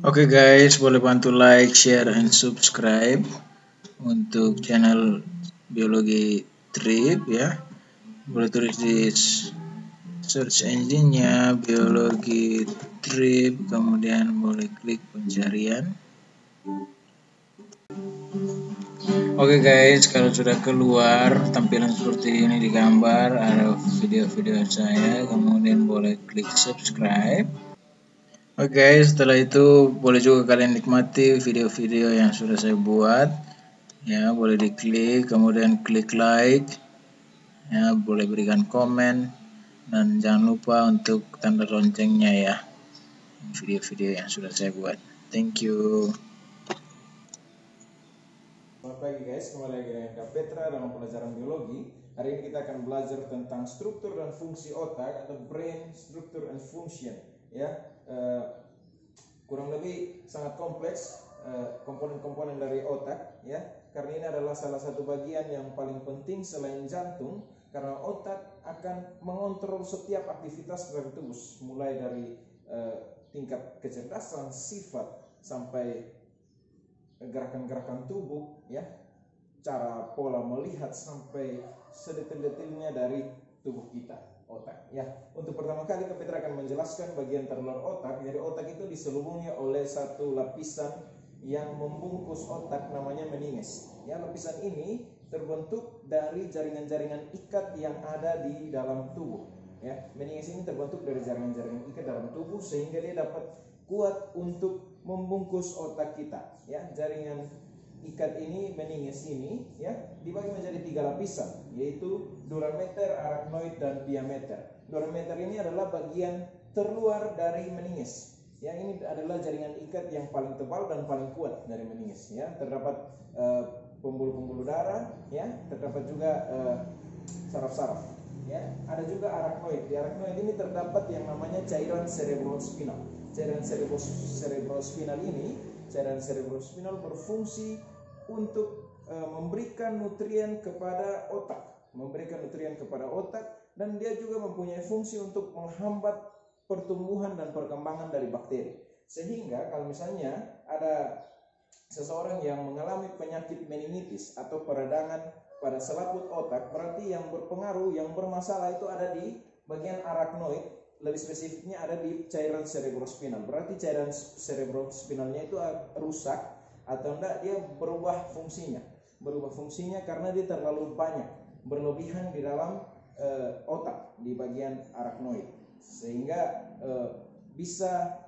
Oke guys, boleh bantu like, share, and subscribe untuk channel Biologi Trip ya. Boleh tulis di search engine-nya Biologi Trip, kemudian boleh klik pencarian. Oke guys, kalau sudah keluar tampilan seperti ini di gambar, ada video-video saya, kemudian boleh klik subscribe. Oke guys, setelah itu boleh juga kalian nikmati video-video yang sudah saya buat. Ya, boleh diklik, kemudian klik like. Ya, boleh berikan komen dan jangan lupa untuk tanda loncengnya ya. Video-video yang sudah saya buat. Thank you. Selamat pagi guys, kembali lagi dengan Kak Petra dalam pelajaran biologi. Hari ini kita akan belajar tentang struktur dan fungsi otak atau brain structure and function. Ya, kurang lebih sangat kompleks komponen-komponen dari otak. Ya, karena ini adalah salah satu bagian yang paling penting selain jantung, karena otak akan mengontrol setiap aktivitas dari tubuh, mulai dari tingkat kecerdasan, sifat, sampai gerakan-gerakan tubuh, ya, cara pola melihat sampai sedetil-detilnya dari tubuh kita, otak. Ya, untuk pertama kali Petra akan menjelaskan bagian terluar otak. Jadi otak itu diselubungi oleh satu lapisan yang membungkus otak, namanya meninges. Ya, lapisan ini terbentuk dari jaringan-jaringan ikat yang ada di dalam tubuh. Ya, meninges ini terbentuk dari jaringan-jaringan ikat dalam tubuh sehingga dia dapat kuat untuk membungkus otak kita. Ya, jaringan ikat ini, meninges ini, ya, dibagi menjadi 3 lapisan, yaitu durameter, arachnoid, dan diameter. Durameter ini adalah bagian terluar dari meninges. Ya, ini adalah jaringan ikat yang paling tebal dan paling kuat dari meninges. Ya, terdapat pembuluh-pembuluh darah, ya, terdapat juga saraf-saraf. Ya, ada juga arachnoid. Di arachnoid ini terdapat yang namanya cairan cerebrospinal. Cairan cerebrospinal ini, cairan cerebrospinal berfungsi untuk memberikan nutrien kepada otak, dan dia juga mempunyai fungsi untuk menghambat pertumbuhan dan perkembangan dari bakteri. Sehingga kalau misalnya ada seseorang yang mengalami penyakit meningitis atau peradangan pada selaput otak, berarti yang berpengaruh, yang bermasalah itu ada di bagian arachnoid. Lebih spesifiknya ada di cairan cerebrospinal. Berarti cairan cerebrospinalnya itu rusak atau enggak, dia berubah fungsinya karena dia terlalu banyak, berlebihan di dalam otak di bagian arachnoid, sehingga bisa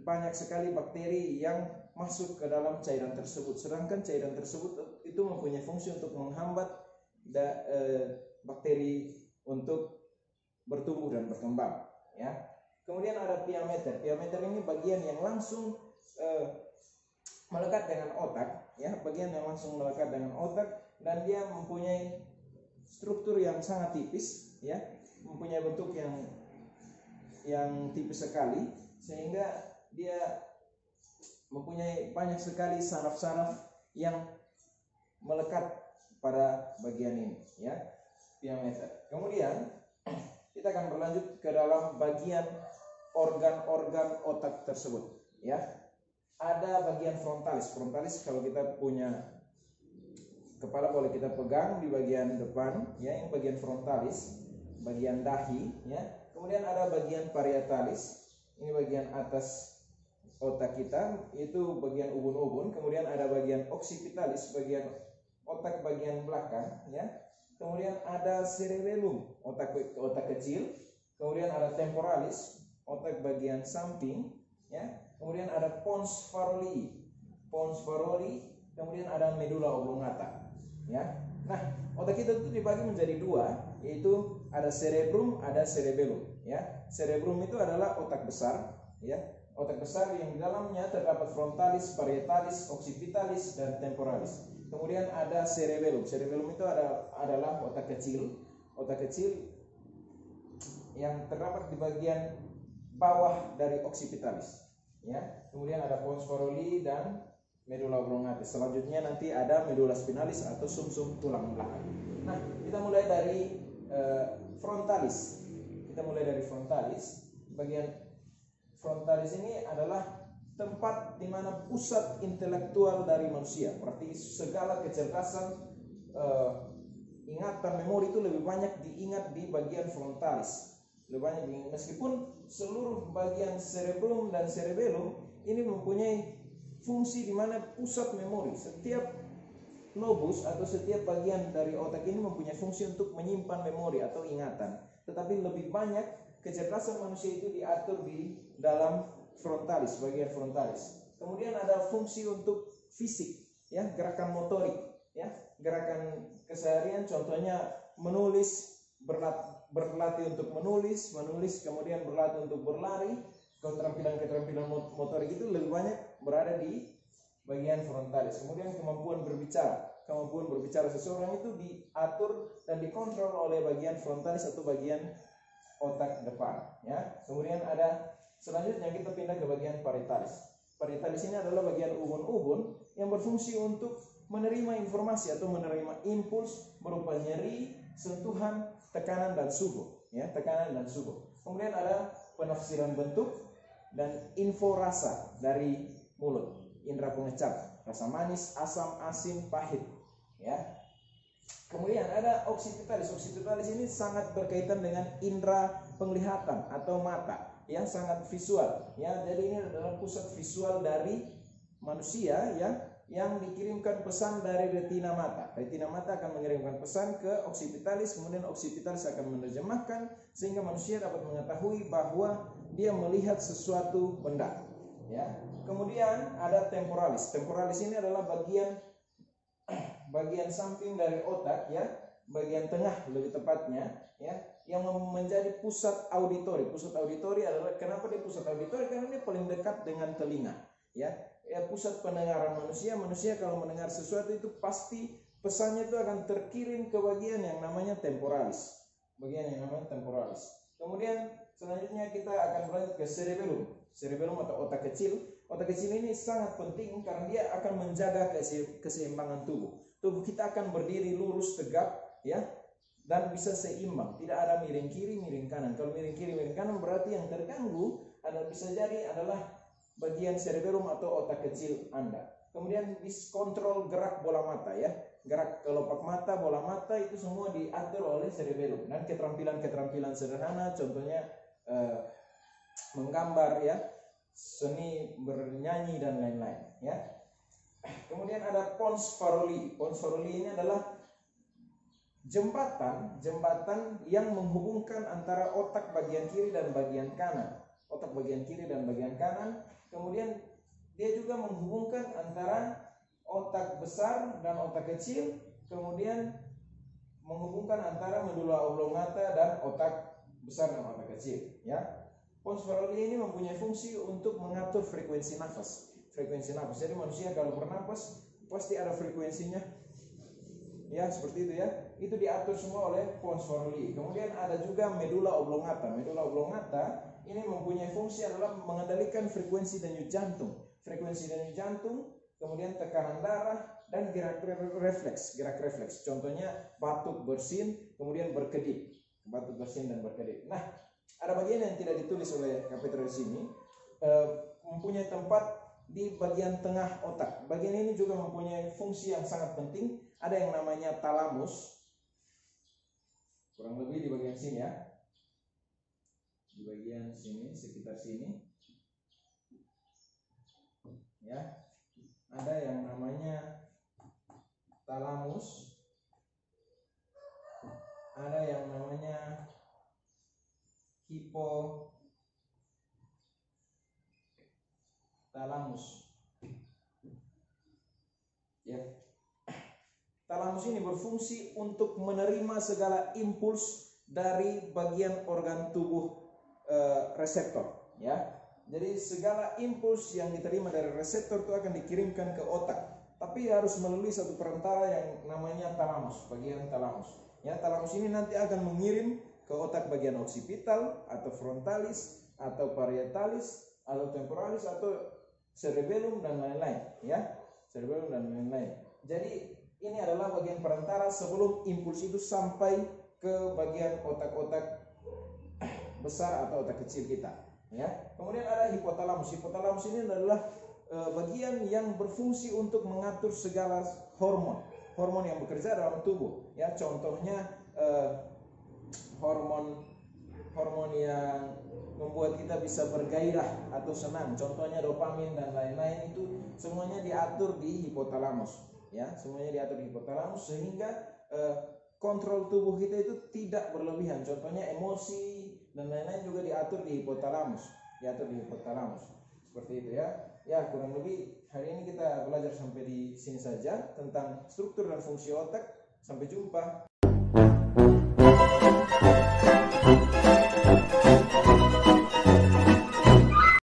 banyak sekali bakteri yang masuk ke dalam cairan tersebut. Sedangkan cairan tersebut itu mempunyai fungsi untuk menghambat bakteri untuk bertumbuh dan berkembang. Ya, kemudian ada diameter. Diameter ini bagian yang langsung melekat dengan otak, ya, bagian yang langsung melekat dengan otak, dan dia mempunyai struktur yang sangat tipis, ya, mempunyai bentuk yang tipis sekali, sehingga dia mempunyai banyak sekali saraf-saraf yang melekat pada bagian ini, ya, diameter. Kemudian kita akan berlanjut ke dalam bagian organ-organ otak tersebut. Ya, ada bagian frontalis. Frontalis kalau kita punya kepala boleh kita pegang di bagian depan, ya, yang bagian frontalis, bagian dahi, ya. Kemudian ada bagian parietalis, ini bagian atas otak kita, itu bagian ubun-ubun. Kemudian ada bagian occipitalis, bagian otak bagian belakang, ya. Kemudian ada cerebellum, otak kecil. Kemudian ada temporalis, otak bagian samping, ya. Kemudian ada pons farolii. Kemudian ada medulla oblongata, ya. Nah, otak kita itu dibagi menjadi 2, yaitu ada cerebrum, ada cerebellum, ya. Cerebrum itu adalah otak besar, ya. Otak besar yang di dalamnya terdapat frontalis, parietalis, occipitalis, dan temporalis. Kemudian ada cerebellum. Cerebellum itu adalah otak kecil yang terdapat di bagian bawah dari occipitalis, ya. Kemudian ada pons farolii dan medulla oblongata. Selanjutnya nanti ada medulla spinalis atau sumsum tulang belakang. Nah, kita mulai dari frontalis. Bagian frontalis ini adalah tempat di mana pusat intelektual dari manusia. Berarti segala kecerdasan, ingatan, memori itu lebih banyak diingat di bagian frontalis. Lebih banyak diingat, meskipun seluruh bagian cerebrum dan cerebellum ini mempunyai fungsi di mana pusat memori. Setiap lobus atau setiap bagian dari otak ini mempunyai fungsi untuk menyimpan memori atau ingatan. Tetapi lebih banyak kecerdasan manusia itu diatur di dalam frontalis, bagian frontalis. Kemudian ada fungsi untuk fisik, ya, gerakan motorik, ya, gerakan keseharian, contohnya menulis, berlatih untuk menulis, kemudian berlatih untuk berlari. Keterampilan motorik itu lebih banyak berada di bagian frontalis. Kemudian kemampuan berbicara seseorang itu diatur dan dikontrol oleh bagian frontalis atau bagian otak depan, ya. Kemudian ada selanjutnya kita pindah ke bagian parietalis. Parietalis ini adalah bagian ubun-ubun yang berfungsi untuk menerima informasi atau menerima impuls berupa nyeri, sentuhan, tekanan dan suhu, ya, tekanan dan suhu. Kemudian ada penafsiran bentuk dan info rasa dari mulut, indera pengecap, rasa manis, asam, asin, pahit, ya. Kemudian ada occipitalis. Occipitalis ini sangat berkaitan dengan indera penglihatan atau mata, yang sangat visual, ya. Jadi ini adalah pusat visual dari manusia, ya, yang dikirimkan pesan dari retina mata. Retina mata akan mengirimkan pesan ke occipitalis, kemudian occipitalis akan menerjemahkan sehingga manusia dapat mengetahui bahwa dia melihat sesuatu benda, ya. Kemudian ada temporalis. Temporalis ini adalah bagian samping dari otak, ya, bagian tengah lebih tepatnya, ya, yang menjadi pusat auditori. Pusat auditori adalah, kenapa dia pusat auditori? Karena dia paling dekat dengan telinga, ya. Pusat pendengaran manusia. Manusia kalau mendengar sesuatu itu pasti pesannya itu akan terkirim ke bagian yang namanya temporalis. Kemudian selanjutnya kita akan berlanjut ke cerebellum. Cerebellum atau otak kecil. Otak kecil ini sangat penting karena dia akan menjaga keseimbangan tubuh. Tubuh kita akan berdiri lurus tegap, ya, dan bisa seimbang. Tidak ada miring kiri, miring kanan. Kalau miring kiri, miring kanan berarti yang terganggu bisa jadi adalah bagian cerebellum atau otak kecil Anda. Kemudian kontrol gerak bola mata, ya. Gerak kelopak mata, bola mata itu semua diatur oleh cerebellum. Dan keterampilan sederhana, contohnya menggambar, ya, seni bernyanyi dan lain-lain, ya. Kemudian ada pons faruli. Pons faruli ini adalah jembatan yang menghubungkan antara otak bagian kiri dan bagian kanan. Kemudian dia juga menghubungkan antara otak besar dan otak kecil, kemudian menghubungkan antara medula oblongata dan otak besar dan otak kecil, ya. Pons faruli ini mempunyai fungsi untuk mengatur frekuensi nafas. Jadi manusia kalau bernapas pasti ada frekuensinya, ya, seperti itu, ya. Itu diatur semua oleh pons faruli. Kemudian ada juga medula oblongata. Medula oblongata ini mempunyai fungsi adalah mengendalikan frekuensi denyut jantung, kemudian tekanan darah dan gerak refleks. Contohnya batuk, bersin, kemudian berkedip. Nah, ada bagian yang tidak ditulis oleh Kapitra di sini, mempunyai tempat di bagian tengah otak. Bagian ini juga mempunyai fungsi yang sangat penting. Ada yang namanya talamus, kurang lebih di bagian sini, ya, di bagian sini, sekitar sini, ya. Ada yang namanya talamus, ada yang namanya hipotalamus, ya. Talamus ini berfungsi untuk menerima segala impuls dari bagian organ tubuh reseptor, ya. Jadi segala impuls yang diterima dari reseptor itu akan dikirimkan ke otak, tapi harus melalui satu perantara yang namanya talamus, bagian talamus. Ya, talamus ini nanti akan mengirim ke otak bagian occipital atau frontalis atau parietalis atau temporalis atau cerebellum dan lain-lain, ya. Jadi ini adalah bagian perantara sebelum impuls itu sampai ke bagian otak-otak besar atau otak kecil kita. Ya. Kemudian ada hipotalamus. Hipotalamus ini adalah bagian yang berfungsi untuk mengatur segala hormon yang bekerja dalam tubuh. Ya, contohnya hormon yang membuat kita bisa bergairah atau senang, contohnya dopamin dan lain-lain, itu semuanya diatur di hipotalamus. Ya, semuanya diatur di hipotalamus sehingga kontrol tubuh kita itu tidak berlebihan. Contohnya emosi dan lain-lain juga diatur di hipotalamus, seperti itu ya. Ya, kurang lebih hari ini kita belajar sampai di sini saja tentang struktur dan fungsi otak. Sampai jumpa.